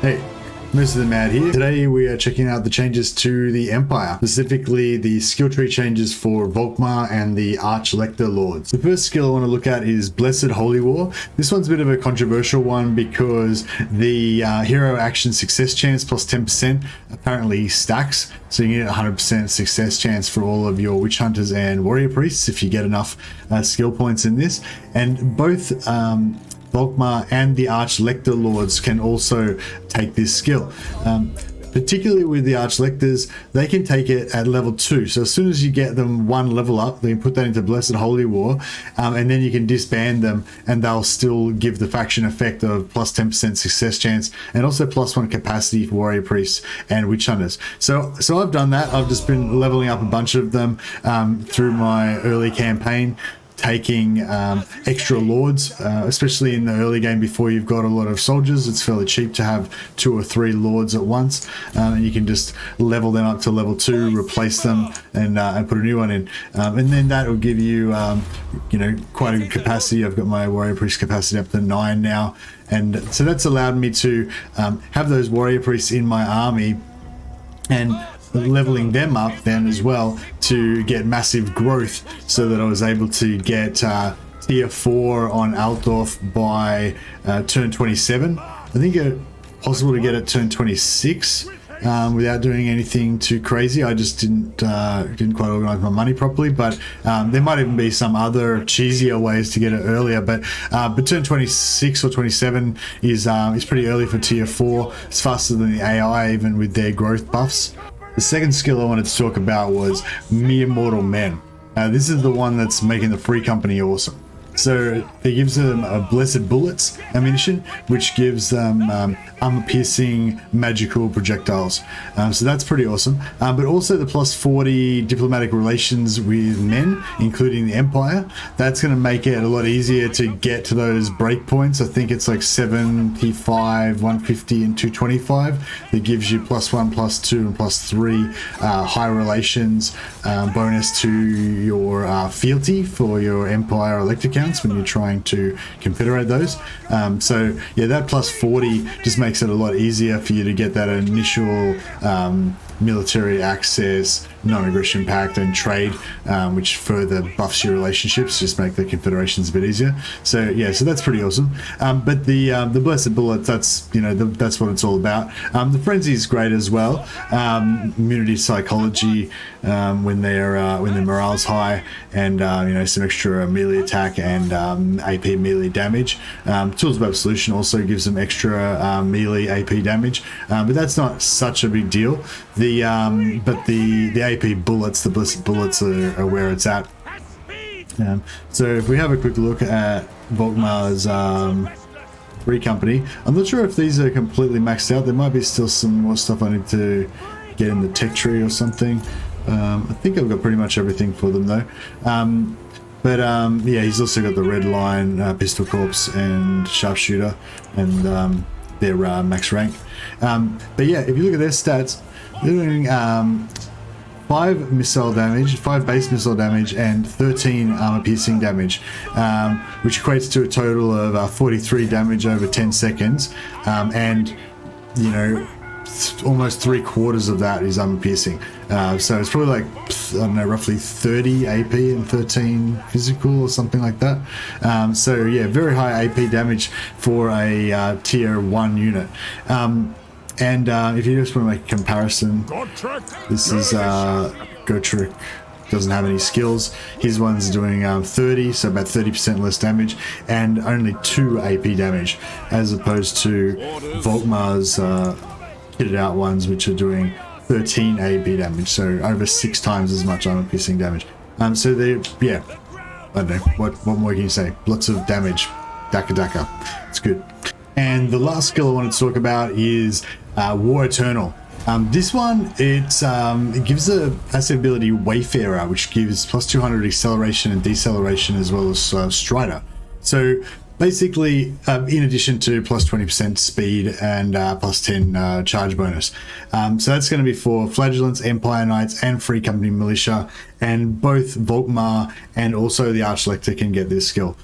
Hey, most of them out here. Today we are checking out the changes to the Empire, specifically the skill tree changes for Volkmar and the Arch-Lector Lords. The first skill I want to look at is Blessed Holy War. This one's a bit of a controversial one because the hero action success chance plus 10% apparently stacks. So you get 100% success chance for all of your Witch Hunters and Warrior Priests if you get enough skill points in this. And both Volkmar and the Arch-Lector Lords can also take this skill. Particularly with the Arch-Lectors, they can take it at level 2. So as soon as you get them one level up, they can put that into Blessed Holy War, and then you can disband them and they'll still give the faction effect of plus 10% success chance and also plus 1 capacity for Warrior Priests and Witch Hunters. So I've done that. I've just been leveling up a bunch of them through my early campaign, taking extra lords, especially in the early game before you've got a lot of soldiers. It's fairly cheap to have 2 or 3 lords at once, and you can just level them up to level 2, replace them, and put a new one in, and then that will give you you know, quite a good capacity. I've got my Warrior Priest capacity up to 9 now, and so that's allowed me to have those Warrior Priests in my army and leveling them up then as well to get massive growth, so that I was able to get tier 4 on Altdorf by turn 27. I think it's possible to get it turn 26 without doing anything too crazy. I just didn't quite organize my money properly, but there might even be some other cheesier ways to get it earlier, but turn 26 or 27 is pretty early for tier 4. It's faster than the AI even with their growth buffs. The second skill I wanted to talk about was Mere Mortal Men. This is the one that's making the Free Company awesome. So it gives them a Blessed Bullets ammunition, which gives them armor-piercing magical projectiles. So that's pretty awesome. But also the plus 40 diplomatic relations with men, including the Empire. That's going to make it a lot easier to get to those breakpoints. I think it's like 75, 150, and 225. That gives you plus 1, plus 2, and plus 3 high relations bonus to your fealty for your Empire elect accounts when you're trying to confederate those. So yeah, that plus 40 just makes it a lot easier for you to get that initial military access, non-aggression pact, and trade, which further buffs your relationships, just make the confederations a bit easier. So yeah, so that's pretty awesome. But the Blessed Bullet, that's, you know, that's what it's all about. The frenzy is great as well. Immunity psychology when their morale's high, and you know, some extra melee attack and AP melee damage. Tools of Absolution also gives them extra melee AP damage, but that's not such a big deal. But the AP bullets, the Blessed Bullets are where it's at. So if we have a quick look at Volkmar's Free Company, I'm not sure if these are completely maxed out. There might be still some more stuff I need to get in the tech tree or something. I think I've got pretty much everything for them though. Yeah, he's also got the Red Line, Pistol Corps, and Sharpshooter, and their max rank. But yeah, if you look at their stats, they're doing 5 missile damage, 5 base missile damage, and 13 armor piercing damage, which equates to a total of 43 damage over 10 seconds. And you know, almost 3/4 of that is armor piercing. So it's probably like, I don't know, roughly 30 AP and 13 physical or something like that. So yeah, very high AP damage for a tier 1 unit. And if you just want to make a comparison, this is Gotrek, doesn't have any skills. His one's doing 30, so about 30% less damage, and only 2 AP damage, as opposed to Volkmar's kitted out ones, which are doing 13 AP damage, so over 6 times as much armor piercing damage. So they, yeah, I don't know, what more can you say? Lots of damage, daka. It's good. And the last skill I wanted to talk about is War Eternal. This one, it gives a passive ability Wayfarer, which gives plus 200 acceleration and deceleration, as well as Strider. So basically, in addition to plus 20% speed and plus 10 charge bonus. So that's going to be for Flagellants, Empire Knights, and Free Company Militia, and both Volkmar and also the Arch-Lector can get this skill.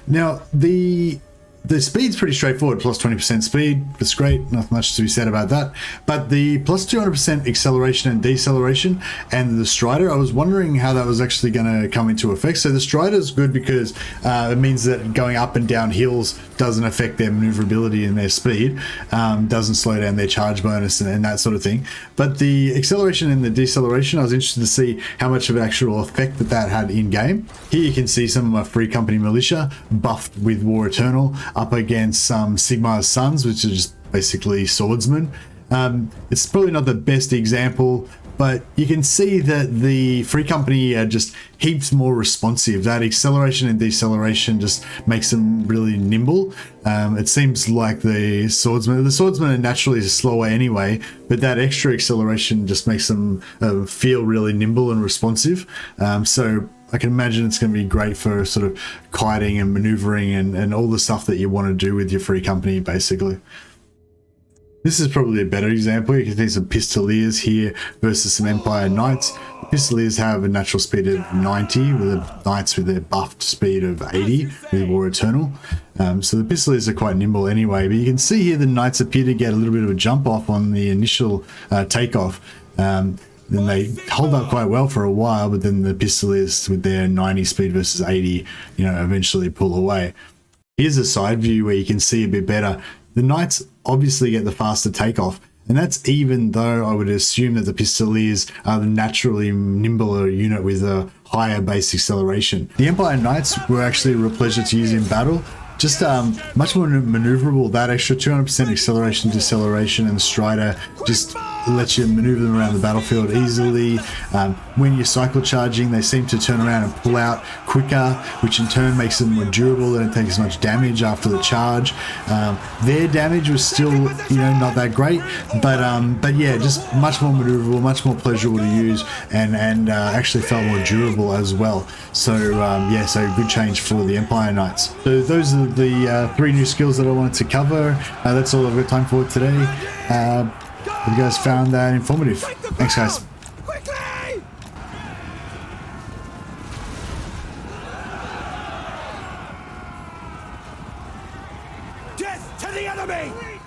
Now, the The speed's pretty straightforward, plus 20% speed, that's great, not much to be said about that. But the plus 200% acceleration and deceleration and the Strider, I was wondering how that was actually going to come into effect. So the Strider is good because it means that going up and down hills doesn't affect their maneuverability and their speed, doesn't slow down their charge bonus and that sort of thing. But the acceleration and the deceleration, I was interested to see how much of an actual effect that had in game. Here you can see some of my Free Company Militia buffed with War Eternal up against some Sigmar's Sons, which are just basically swordsmen. It's probably not the best example, but you can see that the Free Company are just heaps more responsive. That acceleration and deceleration just makes them really nimble. It seems like the swordsmen are naturally slower anyway, but that extra acceleration just makes them feel really nimble and responsive. So I can imagine it's going to be great for sort of kiting and maneuvering and all the stuff that you want to do with your Free Company, basically. This is probably a better example. You can see some Pistoliers here versus some Empire Knights. The Pistoliers have a natural speed of 90, with the Knights with their buffed speed of 80 with War Eternal. So the Pistoliers are quite nimble anyway, but you can see here the Knights appear to get a little bit of a jump off on the initial takeoff. Then they hold up quite well for a while, but then the Pistoliers with their 90 speed versus 80, eventually pull away. Here's a side view where you can see a bit better. The Knights obviously get the faster takeoff, and that's even though I would assume that the Pistoliers are the naturally nimbler unit with a higher base acceleration. The Empire Knights were actually a real pleasure to use in battle. Just much more maneuverable. That extra 200% acceleration, deceleration, and Strider just lets you maneuver them around the battlefield easily. When you're cycle charging, they seem to turn around and pull out quicker, which in turn makes them more durable. They don't take as much damage after the charge. Their damage was still, not that great, but yeah, just much more maneuverable, much more pleasurable to use, and actually felt more durable as well. So yeah, so good change for the Empire Knights. So those are the 3 new skills that I wanted to cover. That's all I've got time for today. Hope you guys found that informative. Thanks, guys. Quickly! Death to the enemy!